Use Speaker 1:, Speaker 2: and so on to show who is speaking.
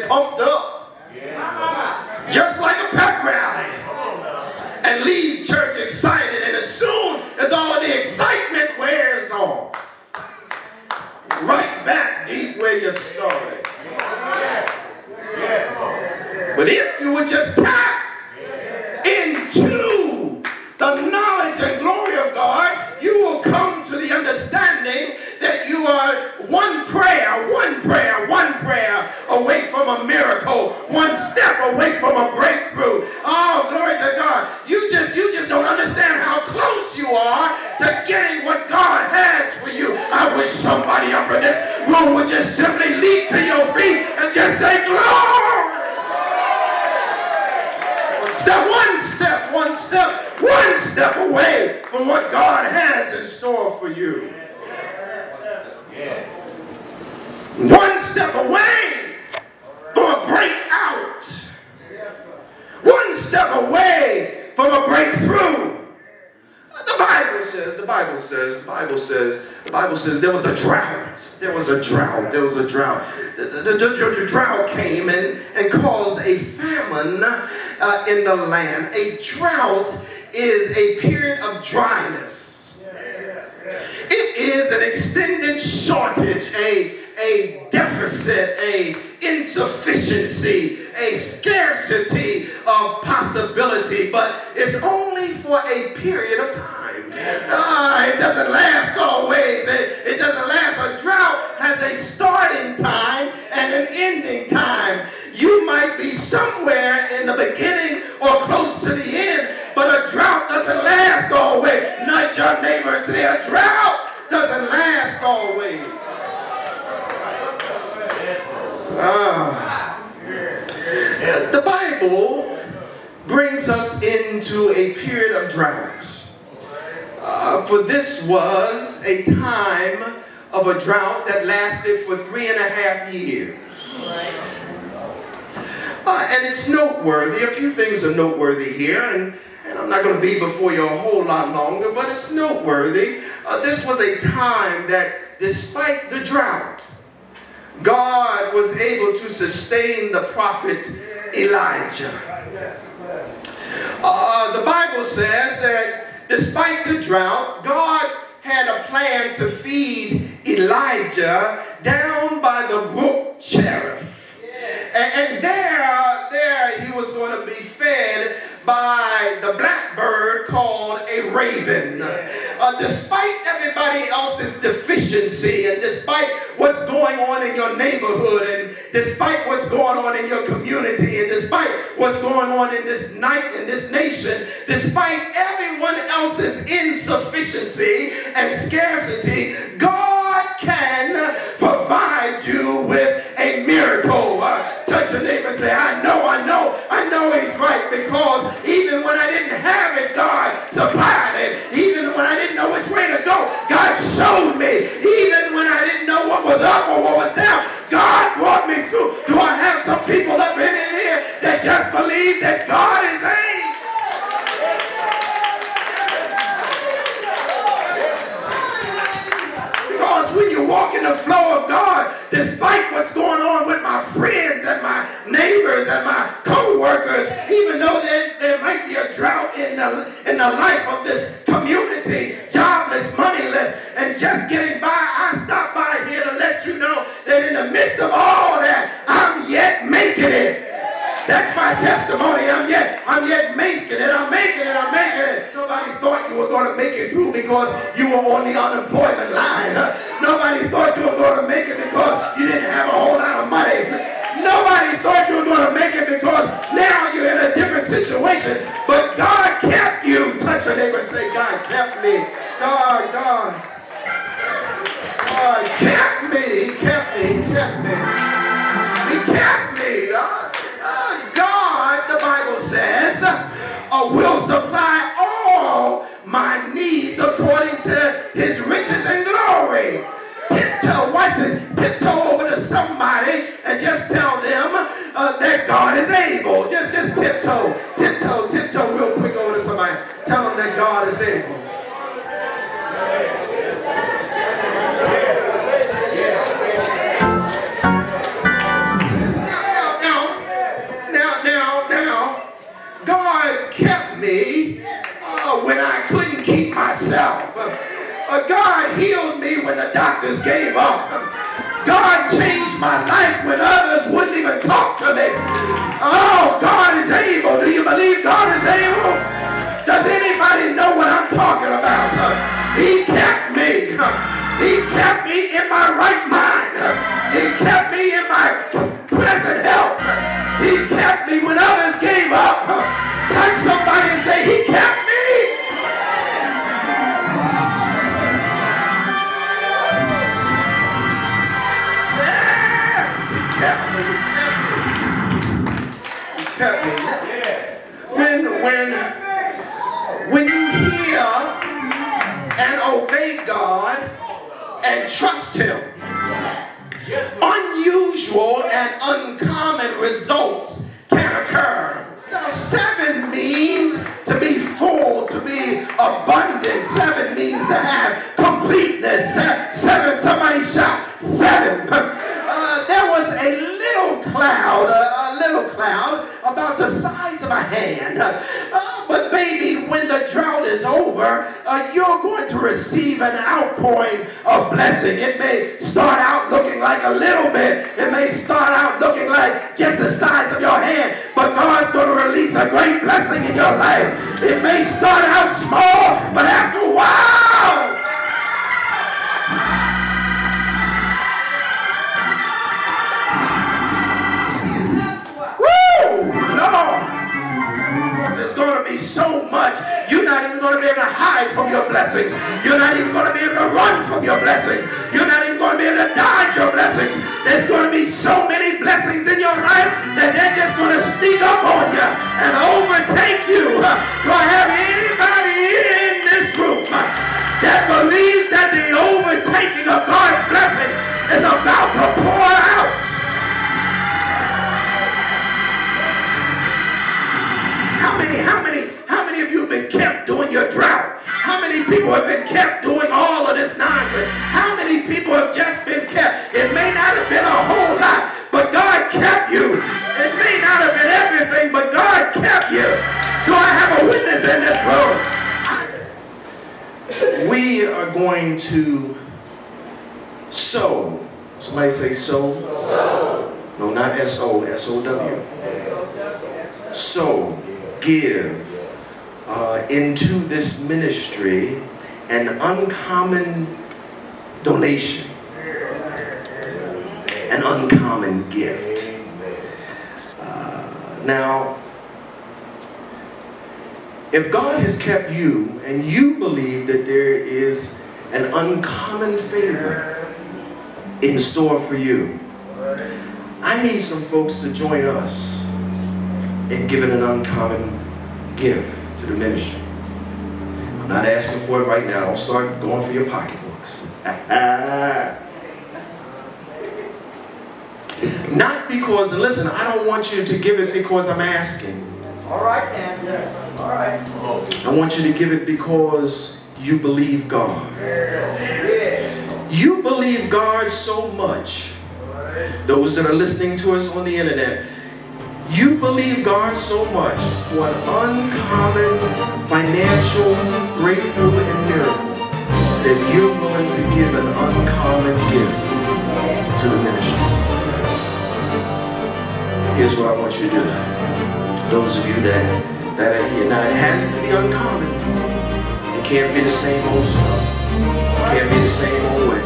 Speaker 1: get pumped up, just like a pep rally, and leave church excited. And as soon as all of the excitement wears off, right back deep where you started. But if you would just tap into the knowledge and glory of God, you will come to the understanding that you are one prayer away from a miracle, one step away from a breakthrough. Oh, glory to God. You just don't understand how close you are to getting what God has for you. I wish somebody up in this room would just simply leap to your feet and just say, glory! One step away from what God has in store for you. One step away from a breakout. One step away from a breakthrough. The Bible says there was a drought. The drought came and caused a famine in the land. A drought is a period of dryness. It is an extended shortage, a deficit, a insufficiency, a scarcity of possibility, but it's only for a period of time. It doesn't last always. It doesn't last. A drought has a starting time and an ending time. You might be somewhere in the beginning or close to the end, but a drought doesn't last always. Nudge your neighbor and say, a drought doesn't last always. The Bible brings us into a period of drought. For this was a time of a drought that lasted for 3.5 years. And it's noteworthy. A few things are noteworthy here, and I'm not going to be before you a whole lot longer, but it's noteworthy. This was a time that, despite the drought, God was able to sustain the prophet Elijah. The Bible says that despite the drought, God had a plan to feed Elijah down by the brook Cherith. And there he was going to be fed by the blackbird called a raven. Despite everybody else's deficiency, and despite what's going on in your neighborhood, and despite what's going on in your community, and despite what's going on in this nation, despite everyone else's insufficiency and scarcity, God can provide you with a miracle. Touch your neighbor and say, I know he's right, because even when I didn't have it, God supplied it. Even when I didn't know which way to go, God showed me. Even when I didn't know what was up or what was down, God brought me through. Do I have some people up in here that just believe that God is able? Because when you walk in the flow of God, despite what's going on with my friends and my neighbors and my co-workers, even though there might be a drought in the life of this community, jobless, moneyless, and just getting by, I stop by here to let you know that in the midst of all that, I'm yet making it. That's my testimony. I'm yet making it. I'm making it. Nobody thought you were going to make it through because you were on the unemployment line. Nobody thought you were going to make it because you didn't have a whole lot of money. Nobody thought you were going to make it because now you're in a different situation. But God kept you. Touch your neighbor and say, God kept me. God kept me. He kept me. God, the Bible says, will supply all my needs according to his riches and glory. Tiptoe, watch this, tiptoe over to somebody and just tell them that God is able. Just tiptoe real quick over to somebody. Tell them that God is able. myself. God healed me when the doctors gave up. God changed my life when others wouldn't even talk to me. Oh, God is able. Do you believe God is able? Does anybody know what I'm talking about? He kept me. He kept me in my right mind. He kept me in my present health. He kept me when others gave up. Touch somebody and say, He kept me. Kept me. When you hear and obey God and trust Him, unusual and uncommon results can occur. Now, 7 means to be full, to be abundant. 7 means to have completeness. 7, somebody shout 7. There was a little cloud about the size of a hand. But baby, when the drought is over, you're going to receive an outpouring of blessing. It may start out looking like a little bit. It may start out looking like just the size of your hand. But God's going to release a great blessing in your life. It may start out small, but after a while, so much, you're not even going to be able to hide from your blessings. You're not even going to be able to run from your blessings. You're not even going to be able to dodge your blessings. There's going to be so many blessings in your life that they're just going to sneak up on you and overtake you. Do I have anybody in this room that believes that the overtaking of God's blessing is about to pour out? How many of you have been kept doing your drought? How many people have been kept doing all of this nonsense? How many people have just been kept? It may not have been a whole lot, but God kept you. It may not have been everything, but God kept you. Do I have a witness in this room? We are going to sow. Somebody say sow. Sow. No, not S-O, S-O-W. Sow. Give into this ministry an uncommon donation, an uncommon gift. Now, if God has kept you and you believe that there is an uncommon favor in store for you, I need some folks to join us in giving an uncommon gift to the ministry. I'm not asking for it right now. Don't start going for your pocketbooks. Not because, and listen, I don't want you to give it because I'm asking.
Speaker 2: All right, then. All right.
Speaker 1: I want you to give it because you believe God. You believe God so much. Those that are listening to us on the internet, you believe God so much for an uncommon financial breakthrough and miracle that you're willing to give an uncommon gift to the ministry. Here's what I want you to do. Those of you that are here. Now, it has to be uncommon. It can't be the same old stuff. It can't be the same old way.